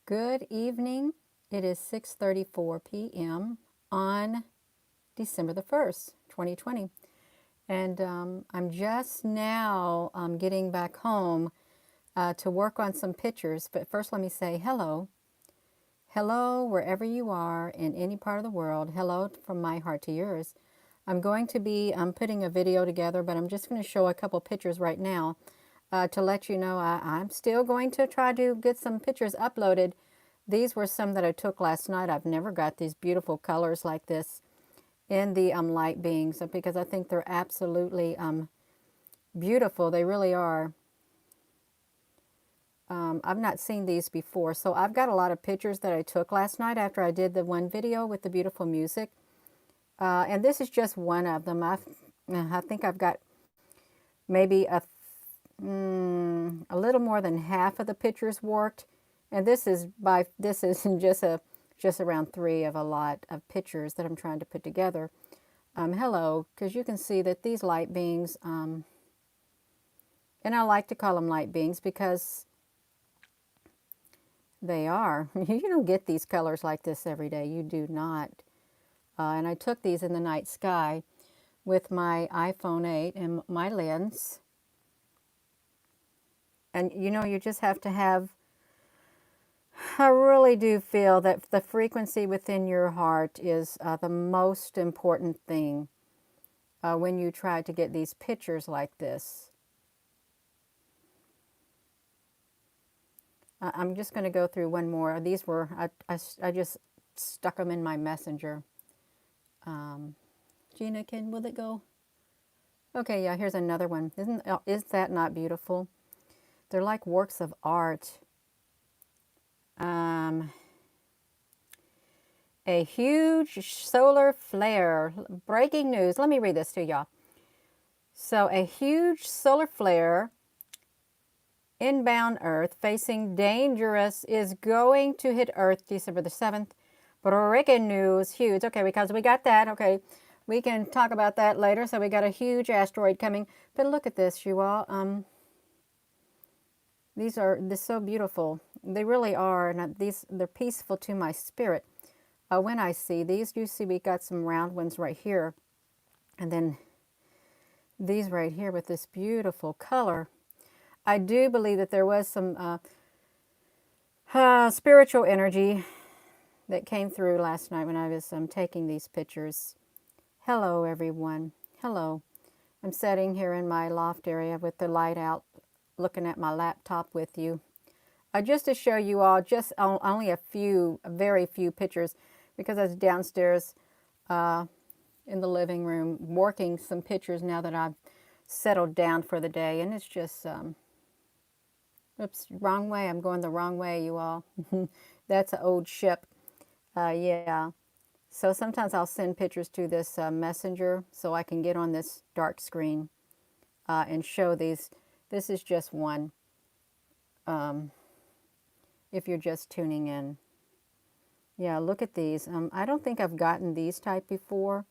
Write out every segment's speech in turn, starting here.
Good evening. It is 6:34 p.m. on December the 1st, 2020. And I'm just now getting back home to work on some pictures. But first, let me say hello. Hello, wherever you are in any part of the world. Hello from my heart to yours. I'm going to be putting a video together, but I'm just going to show a couple pictures right now to let you know I'm still going to try to get some pictures uploaded. These were some that I took last night. I've never got these beautiful colors like this in the light beings because I think they're absolutely beautiful. They really are. I've not seen these before. So I've got a lot of pictures that I took last night after I did the one video with the beautiful music. And this is just one of them. I think I've got maybe a little more than half of the pictures worked. And this is just around three of a lot of pictures that I'm trying to put together. Hello, because you can see that these light beings, and I like to call them light beings because they are. You don't get these colors like this every day. You do not. And I took these in the night sky with my iPhone 8 and my lens. And you just have to have, I really do feel that the frequency within your heart is the most important thing when you try to get these pictures like this. I'm just going to go through one more. These were, I just stuck them in my messenger. Gina, will it go? Okay, yeah, here's another one. Is that not beautiful? They're like works of art. A huge solar flare. Breaking news. Let me read this to y'all. So a huge solar flare inbound Earth facing dangerous is going to hit Earth December the 7th. Breaking news. Huge. Okay, because we got that. Okay, we can talk about that later. So we got a huge asteroid coming. But look at this, you all. They're so beautiful. They really are. And they're peaceful to my spirit. When I see these, you see we got some round ones right here. And then these right here with this beautiful color. I do believe that there was some spiritual energy that came through last night when I was taking these pictures. Hello, everyone. Hello. I'm sitting here in my loft area with the light out, looking at my laptop with you. Just to show you all just only very few pictures, because I was downstairs in the living room working some pictures now that I've settled down for the day. And it's just, oops, wrong way. I'm going the wrong way, you all. That's an old ship. Yeah. So sometimes I'll send pictures to this messenger so I can get on this dark screen and show these. This is just one. If you're just tuning in. Yeah, look at these. I don't think I've gotten these type before.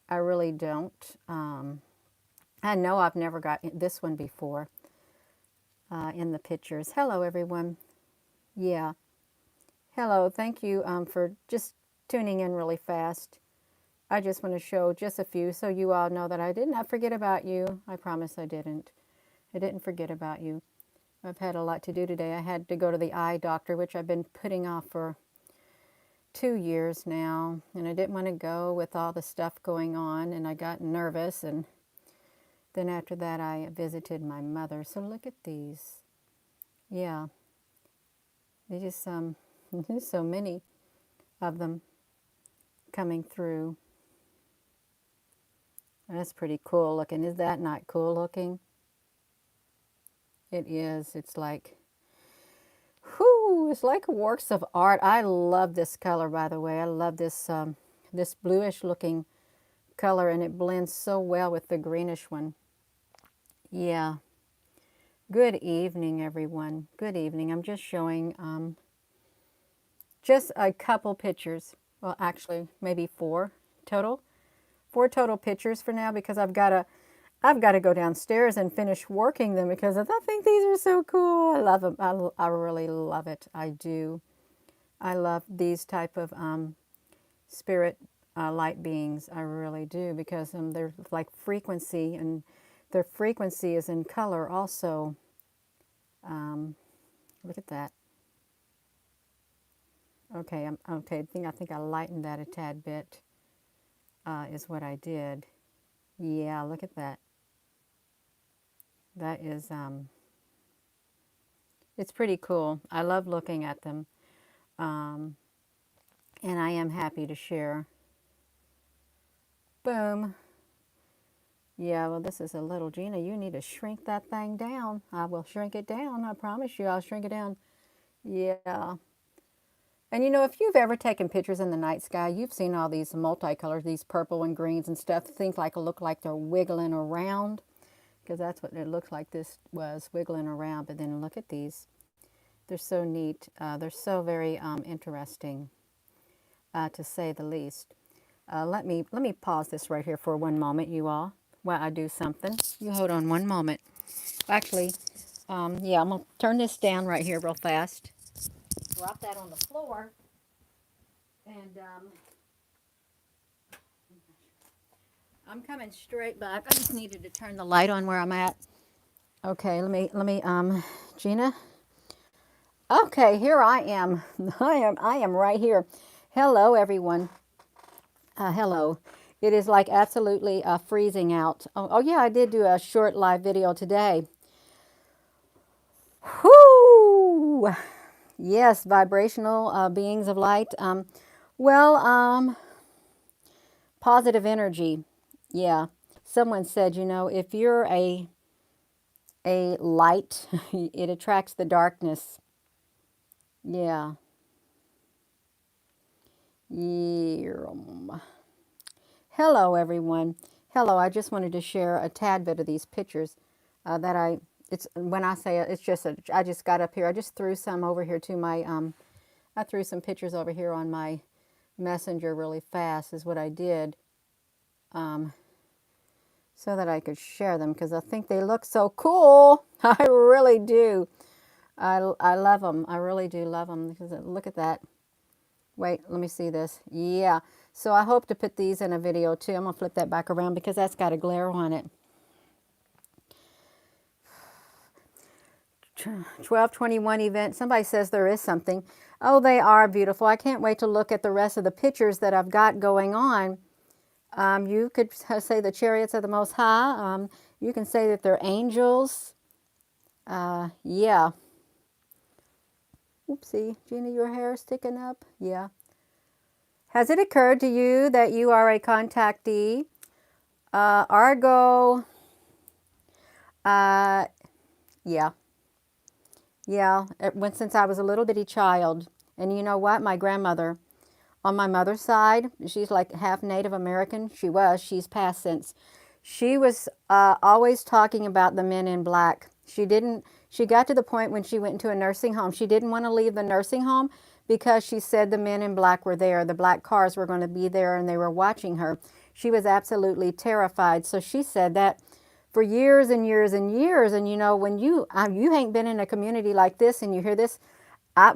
I really don't. I know I've never got this one before in the pictures. Hello, everyone. Yeah. Hello. Thank you for just tuning in really fast. I just want to show just a few so you all know that I did not forget about you. I promise I didn't. I didn't forget about you. I've had a lot to do today. I had to go to the eye doctor, which I've been putting off for 2 years now, and I didn't want to go with all the stuff going on, and I got nervous, and then after that I visited my mother. So look at these. Yeah, there's just there's so many of them coming through. That's pretty cool looking. Is that not cool looking? It is. It's like, whoo, it's like works of art. I love this color, by the way. I love this this bluish looking color, and it blends so well with the greenish one. Yeah. Good evening, everyone. Good evening. I'm just showing just a couple pictures. Well, actually, maybe four total. 4 total pictures for now because I've got I've got to go downstairs and finish working them because I think these are so cool. I love them. I really love it. I do. I love these type of spirit light beings. I really do because they're like frequency, and their frequency is in color also. Look at that. Okay, okay. I think I lightened that a tad bit. Is what I did. Yeah, look at that. That is it's pretty cool. I love looking at them, um, and I am happy to share. Boom. Yeah, well, this is a little Gina. You need to shrink that thing down. I will shrink it down. I promise you, I'll shrink it down. Yeah. And you know, if you've ever taken pictures in the night sky, you've seen all these multicolors, these purple and greens and stuff. Things like look like they're wiggling around, because that's what it looks like. This was wiggling around. But then look at these. They're so neat. They're so very interesting, to say the least. Let me pause this right here for one moment, you all, while I do something. You hold on one moment. Actually, yeah, I'm gonna turn this down right here real fast. Drop that on the floor, and I'm coming straight back. I just needed to turn the light on where I'm at. Okay, let me Gina. Okay, here I am. I am right here. Hello, everyone. Hello. It is like absolutely freezing out. Oh, yeah, I did do a short live video today. Whoo! Yes, vibrational beings of light. Well, positive energy. Yeah. Someone said, you know, if you're a light, it attracts the darkness. Yeah. Yeah. Hello, everyone. Hello. I just wanted to share a tad bit of these pictures that it's when I say it, it's just I just got up here. I just threw some over here to my I threw some pictures over here on my messenger really fast is what I did, so that I could share them because I think they look so cool. I really do. I love them. I really do love them because look at that. Wait, let me see this. Yeah. So I hope to put these in a video too. I'm going to flip that back around because that's got a glare on it. 1221 event. Somebody says there is something. Oh, they are beautiful. I can't wait to look at the rest of the pictures that I've got going on. You could say the chariots of the Most High. You can say that they're angels. Yeah. Oopsie. Gina, your hair is sticking up. Yeah. Has it occurred to you that you are a contactee? Argo. Yeah. Yeah. It went since I was a little bitty child. And you know what? My grandmother, on my mother's side, she's like half Native American. She's passed since. She was always talking about the men in black. She got to the point when she went into a nursing home. She didn't want to leave the nursing home because she said the men in black were there. The black cars were going to be there and they were watching her. She was absolutely terrified. So she said that for years and years and years. And you know, when you ain't been in a community like this and you hear this,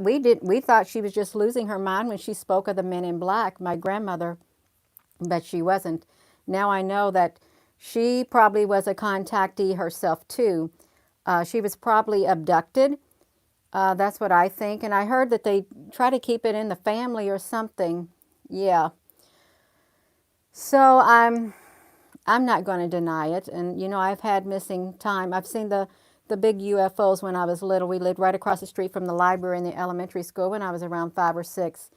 we thought she was just losing her mind when she spoke of the men in black, my grandmother, but she wasn't. Now I know that she probably was a contactee herself too. She was probably abducted. That's what I think. And I heard that they try to keep it in the family or something. Yeah. So I'm not going to deny it. And you know, I've had missing time. I've seen the big UFOs when I was little. We lived right across the street from the library in the elementary school when I was around 5 or 6.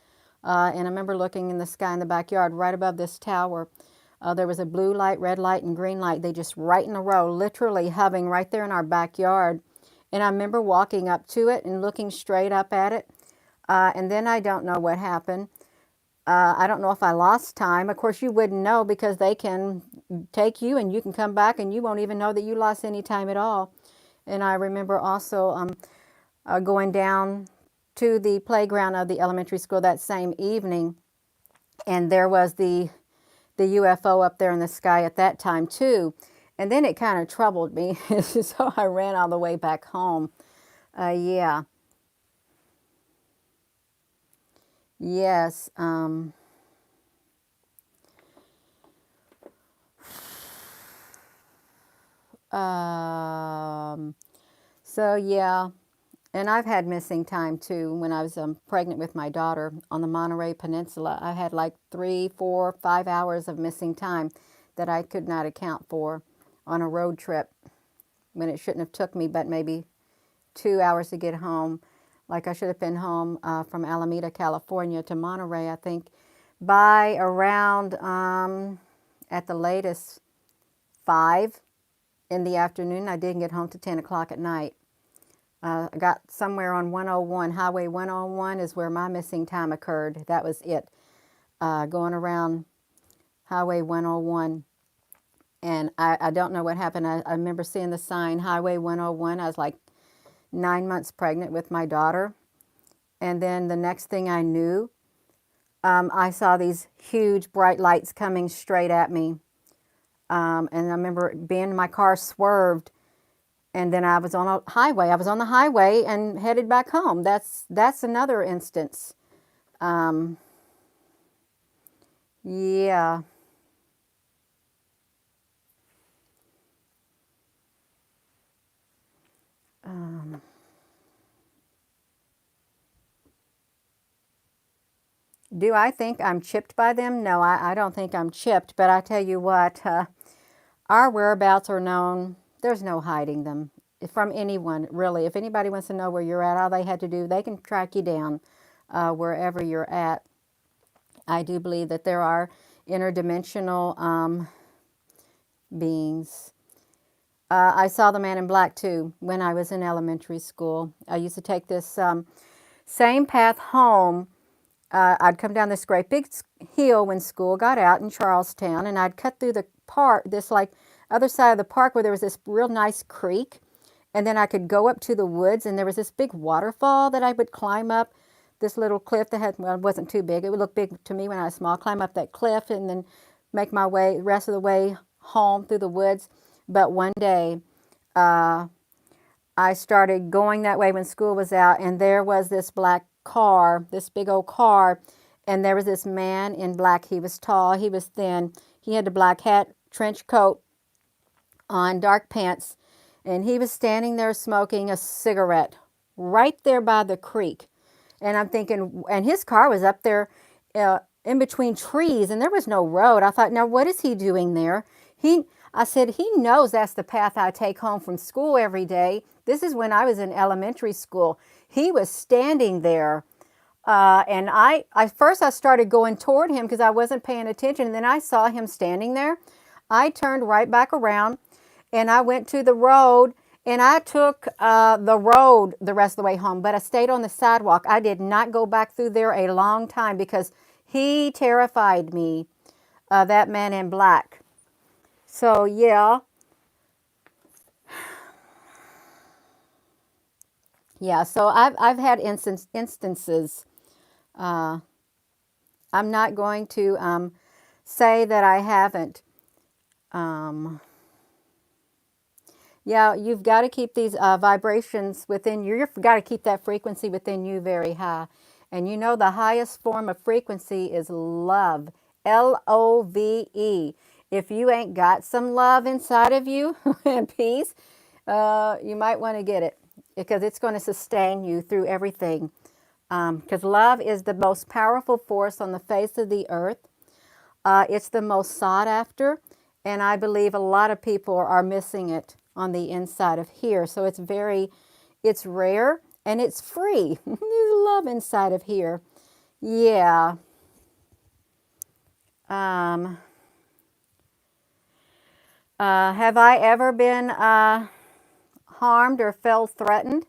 And I remember looking in the sky in the backyard right above this tower. There was a blue light, red light, and green light. They just right in a row, literally hovering right there in our backyard. And I remember walking up to it and looking straight up at it. And then I don't know what happened. I don't know if I lost time. Of course, you wouldn't know because they can take you and you can come back and you won't even know that you lost any time at all. And I remember also going down to the playground of the elementary school that same evening. And there was the UFO up there in the sky at that time too. And then it kind of troubled me. So I ran all the way back home. Yeah. Yes. Um, so yeah, and I've had missing time too. When I was pregnant with my daughter on the Monterey Peninsula, I had like 3, 4, 5 hours of missing time that I could not account for on a road trip when it shouldn't have took me but maybe 2 hours to get home. Like I should have been home from Alameda, California to Monterey, I think, by around at the latest 5 in the afternoon. I didn't get home to 10 o'clock at night. I got somewhere on 101. Highway 101 is where my missing time occurred. That was it. Going around Highway 101. And I don't know what happened. I remember seeing the sign, Highway 101. I was like 9 months pregnant with my daughter. And then the next thing I knew, I saw these huge bright lights coming straight at me. And I remember being in my car, swerved, and then I was on a highway. I was on the highway and headed back home. That's another instance. Um, yeah. Um, do I think I'm chipped by them? No, I don't think I'm chipped. But I tell you what, our whereabouts are known. There's no hiding them from anyone, really. If anybody wants to know where you're at, all they had to do, they can track you down wherever you're at. I do believe that there are interdimensional beings. I saw the Man in Black too when I was in elementary school. I used to take this same path home. I'd come down this great big hill when school got out in Charlestown, and I'd cut through the park, this like other side of the park where there was this real nice creek, and then I could go up to the woods, and there was this big waterfall that I would climb up. This little cliff that had, well, it wasn't too big. It would look big to me when I was small. Climb up that cliff and then make my way the rest of the way home through the woods. But one day, uh, I started going that way when school was out, and there was this black car, this big old car, and there was this man in black. He was tall, he was thin, he had a black hat, trench coat on, dark pants, and he was standing there smoking a cigarette right there by the creek. And I'm thinking, and his car was up there in between trees, and there was no road. I thought, now what is he doing there? I said, he knows that's the path I take home from school every day. This is when I was in elementary school. He was standing there. And first I started going toward him because I wasn't paying attention. And then I saw him standing there. I turned right back around and I went to the road, and I took the road the rest of the way home, but I stayed on the sidewalk. I did not go back through there a long time because he terrified me, that Man in Black. So yeah, so I've had instances. Uh, I'm not going to say that I haven't. Um, Yeah, you've got to keep these vibrations within you. You've got to keep that frequency within you very high. And you know the highest form of frequency is love. Love. If you ain't got some love inside of you and peace, you might want to get it because it's going to sustain you through everything. Because love is the most powerful force on the face of the earth. It's the most sought after, and I believe a lot of people are missing it on the inside of here. So it's rare and it's free. There's love inside of here. Yeah. Have I ever been harmed or felt threatened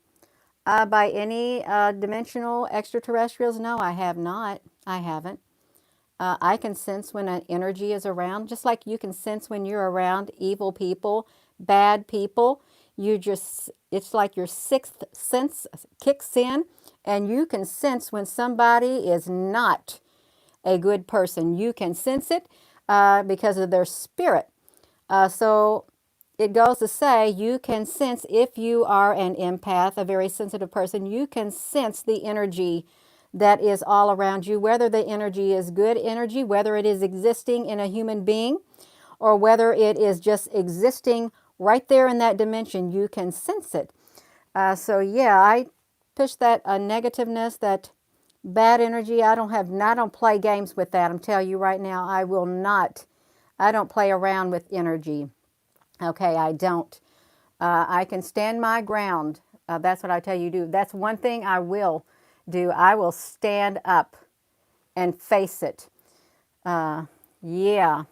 by any dimensional extraterrestrials? No, I have not. I haven't. I can sense when an energy is around, just like you can sense when you're around evil people, bad people. It's like your sixth sense kicks in, and you can sense when somebody is not a good person. You can sense it because of their spirit. So it goes to say you can sense, if you are an empath, a very sensitive person, you can sense the energy that is all around you, whether the energy is good energy, whether it is existing in a human being, or whether it is just existing right there in that dimension. You can sense it. So yeah, I push that negativeness, that bad energy. I don't play games with that. I'm telling you right now, I will not. I don't play around with energy. Okay, I don't. I can stand my ground. That's what I tell you to do. That's one thing I will do. I will stand up and face it. Yeah.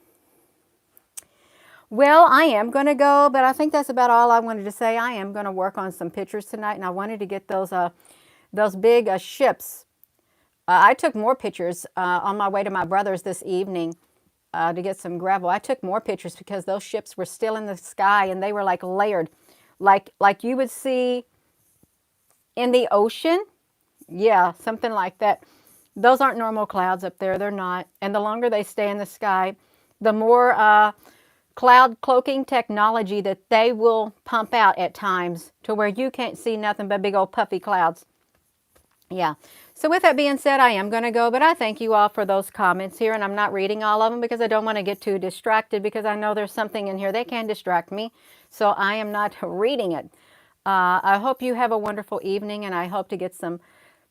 Well, I am going to go, but I think that's about all I wanted to say. I am going to work on some pictures tonight, and I wanted to get those big ships. I took more pictures on my way to my brother's this evening to get some gravel. I took more pictures because those ships were still in the sky, and they were like layered, like you would see in the ocean. Yeah, something like that. Those aren't normal clouds up there. They're not. And the longer they stay in the sky, the more cloud cloaking technology that they will pump out at times to where you can't see nothing but big old puffy clouds. Yeah. So with that being said, I am going to go, but I thank you all for those comments here, and I'm not reading all of them because I don't want to get too distracted, because I know there's something in here that can distract me. So I am not reading it. I hope you have a wonderful evening, and I hope to get some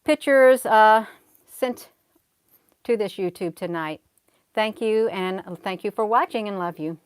pictures sent to this YouTube tonight. Thank you, and thank you for watching, and love you.